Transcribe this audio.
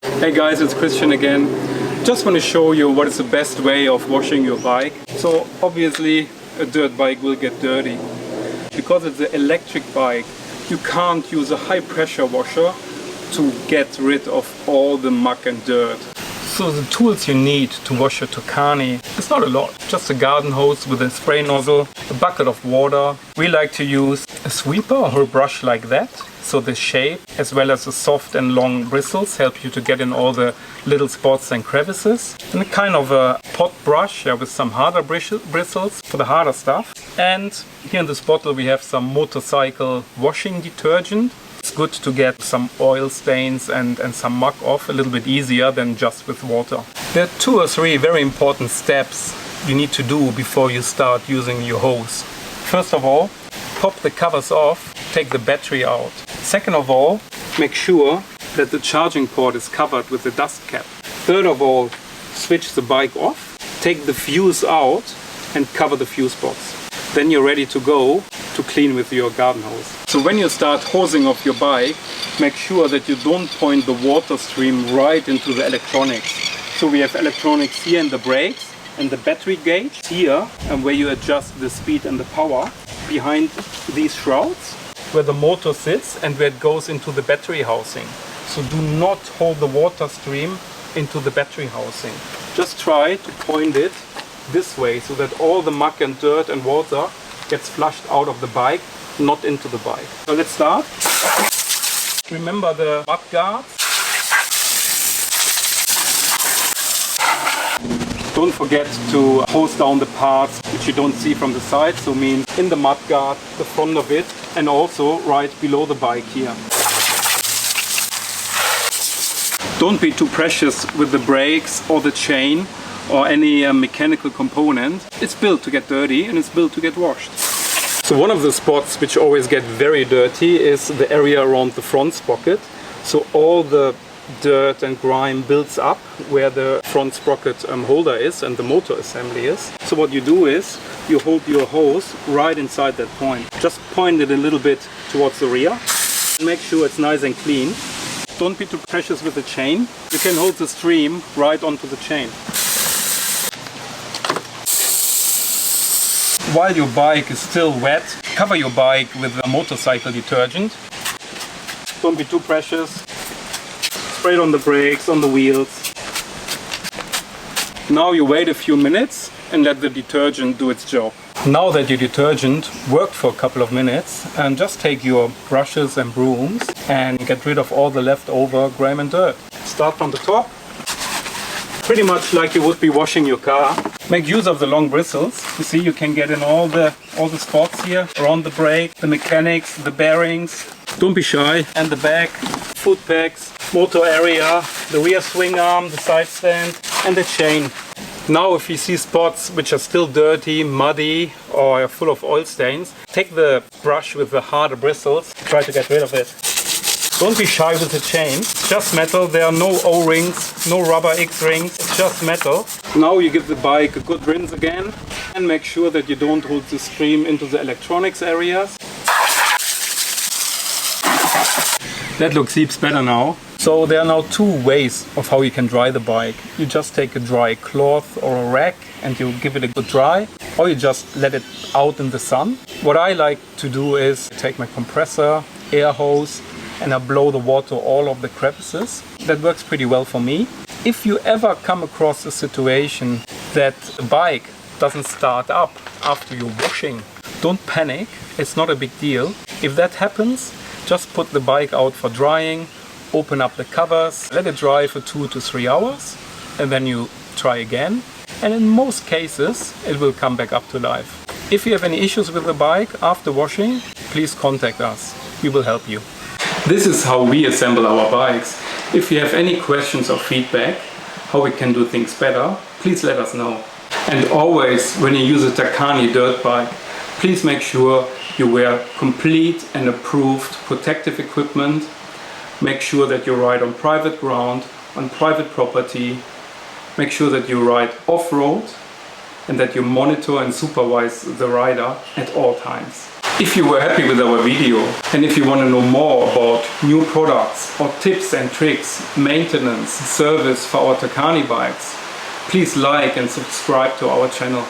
Hey guys, it's Christian again. Just want to show you what is the best way of washing your bike. So obviously a dirt bike will get dirty. Because it's an electric bike, you can't use a high pressure washer to get rid of all the muck and dirt. So the tools you need to wash your Takani, it's not a lot. Just a garden hose with a spray nozzle, a bucket of water. We like to use a sweeper or a brush like that. So the shape as well as the soft and long bristles help you to get in all the little spots and crevices. And a kind of a pot brush with some harder bristles for the harder stuff. And here in this bottle we have some motorcycle washing detergent. It's good to get some oil stains and some muck off a little bit easier than just with water. There are 2 or 3 very important steps you need to do before you start using your hose. First of all, pop the covers off, take the battery out. Second of all, make sure that the charging port is covered with the dust cap. Third of all, switch the bike off, take the fuse out and cover the fuse box. Then you're ready to go to clean with your garden hose. So when you start hosing off your bike, make sure that you don't point the water stream right into the electronics. So we have electronics here in the brakes and the battery gauge here, and where you adjust the speed and the power. Behind these shrouds where the motor sits and where it goes into the battery housing. So do not hold the water stream into the battery housing. Just try to point it this way so that all the muck and dirt and water gets flushed out of the bike, not into the bike. So let's start. Remember the mud guards. Don't forget to hose down the parts which you don't see from the side, so means in the mud guard, the front of it, and also right below the bike here. Don't be too precious with the brakes or the chain or any mechanical component. It's built to get dirty and it's built to get washed. So one of the spots which always get very dirty is the area around the front sprocket. So all the dirt and grime builds up where the front sprocket holder is and the motor assembly is. So what you do is you hold your hose right inside that point. Just point it a little bit towards the rear. Make sure it's nice and clean. Don't be too precious with the chain. You can hold the stream right onto the chain. While your bike is still wet, cover your bike with a motorcycle detergent. Don't be too precious. Spray it on the brakes, on the wheels. Now you wait a few minutes and let the detergent do its job. Now that your detergent worked for a couple of minutes, and just take your brushes and brooms and get rid of all the leftover grime and dirt. Start from the top, pretty much like you would be washing your car. Make use of the long bristles. You see, you can get in all the spots here around the brake, the mechanics, the bearings. Don't be shy. And the back, foot pegs, motor area, the rear swing arm, the side stand and the chain. Now if you see spots which are still dirty, muddy or full of oil stains, take the brush with the harder bristles, try to get rid of it. Don't be shy with the chain, it's just metal, there are no O-rings, no rubber X-rings, it's just metal. Now you give the bike a good rinse again and make sure that you don't hold the stream into the electronics areas. That looks heaps better now. So there are now 2 ways of how you can dry the bike. You just take a dry cloth or a rag and you give it a good dry, or you just let it out in the sun. What I like to do is take my compressor, air hose, and I blow the water all of the crevices. That works pretty well for me. If you ever come across a situation that the bike doesn't start up after you're washing, don't panic, it's not a big deal. If that happens, just put the bike out for drying, open up the covers, let it dry for 2 to 3 hours, and then you try again. And in most cases, it will come back up to life. If you have any issues with the bike after washing, please contact us. We will help you. This is how we assemble our bikes. If you have any questions or feedback, how we can do things better, please let us know. And always, when you use a Takani dirt bike, please make sure you wear complete and approved protective equipment. Make sure that you ride on private ground, on private property. Make sure that you ride off-road and that you monitor and supervise the rider at all times. If you were happy with our video and if you want to know more about new products or tips and tricks, maintenance, service for our Takani bikes, please like and subscribe to our channel.